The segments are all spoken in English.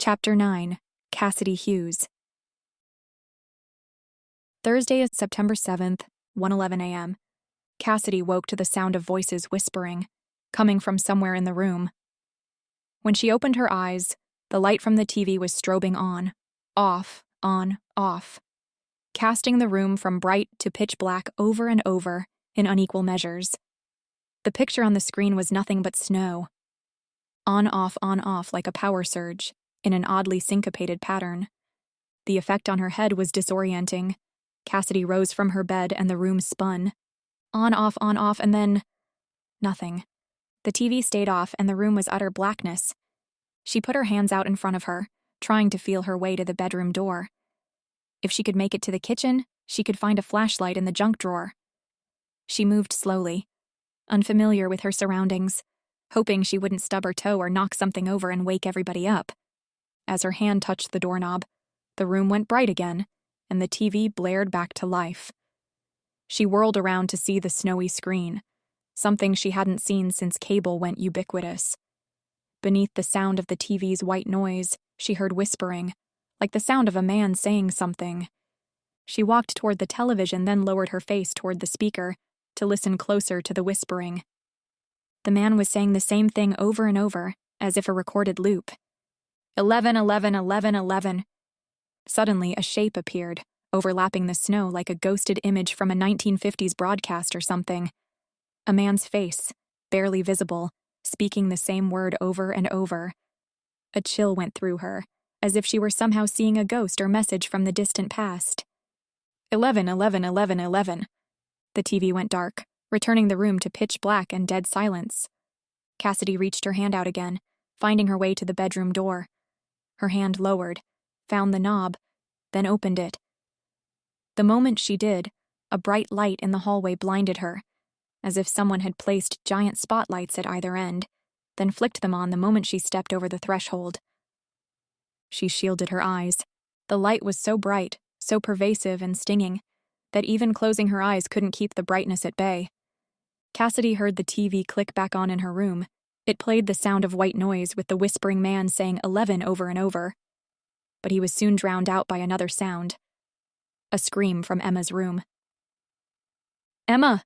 Chapter 9. Cassidy Hughes. Thursday, September 7th, 1:11 a.m. Cassidy woke to the sound of voices whispering, coming from somewhere in the room. When she opened her eyes, the light from the TV was strobing on, off, casting the room from bright to pitch black over and over in unequal measures. The picture on the screen was nothing but snow. On, off, like a power surge, in an oddly syncopated pattern. The effect on her head was disorienting. Cassidy rose from her bed and the room spun. On, off, and then... nothing. The TV stayed off and the room was utter blackness. She put her hands out in front of her, trying to feel her way to the bedroom door. If she could make it to the kitchen, she could find a flashlight in the junk drawer. She moved slowly, unfamiliar with her surroundings, hoping she wouldn't stub her toe or knock something over and wake everybody up. As her hand touched the doorknob, the room went bright again, and the TV blared back to life. She whirled around to see the snowy screen, something she hadn't seen since cable went ubiquitous. Beneath the sound of the TV's white noise, she heard whispering, like the sound of a man saying something. She walked toward the television, then lowered her face toward the speaker to listen closer to the whispering. The man was saying the same thing over and over, as if a recorded loop. 11. Suddenly, a shape appeared, overlapping the snow like a ghosted image from a 1950s broadcast or something. A man's face, barely visible, speaking the same word over and over. A chill went through her, as if she were somehow seeing a ghost or message from the distant past. 11. The TV went dark, returning the room to pitch black and dead silence. Cassidy reached her hand out again, finding her way to the bedroom door. Her hand lowered, found the knob, then opened it. The moment she did, a bright light in the hallway blinded her, as if someone had placed giant spotlights at either end, then flicked them on the moment she stepped over the threshold. She shielded her eyes. The light was so bright, so pervasive and stinging, that even closing her eyes couldn't keep the brightness at bay. Cassidy heard the TV click back on in her room. It played the sound of white noise with the whispering man saying 11 over and over. But he was soon drowned out by another sound. A scream from Emma's room. "Emma!"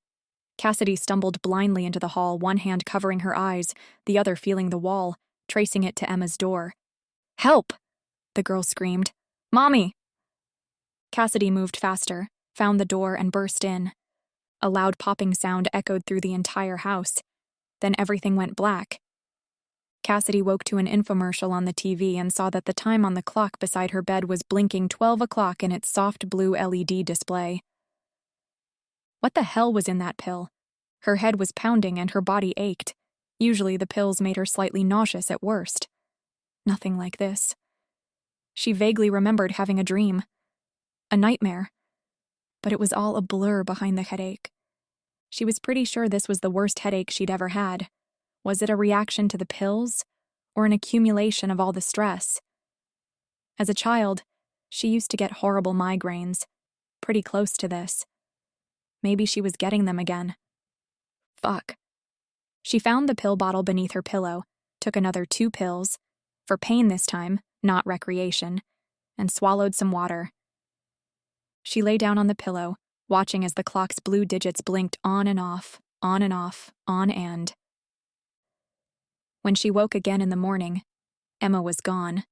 Cassidy stumbled blindly into the hall, one hand covering her eyes, the other feeling the wall, tracing it to Emma's door. "Help!" the girl screamed. "Mommy!" Cassidy moved faster, found the door, and burst in. A loud popping sound echoed through the entire house. Then everything went black. Cassidy woke to an infomercial on the TV and saw that the time on the clock beside her bed was blinking 12 o'clock in its soft blue LED display. What the hell was in that pill? Her head was pounding and her body ached. Usually the pills made her slightly nauseous at worst. Nothing like this. She vaguely remembered having a dream. A nightmare. But it was all a blur behind the headache. She was pretty sure this was the worst headache she'd ever had. Was it a reaction to the pills, or an accumulation of all the stress? As a child, she used to get horrible migraines, pretty close to this. Maybe she was getting them again. Fuck. She found the pill bottle beneath her pillow, took another 2 pills, for pain this time, not recreation, and swallowed some water. She lay down on the pillow, watching as the clock's blue digits blinked on and off, on and. When she woke again in the morning, Emma was gone.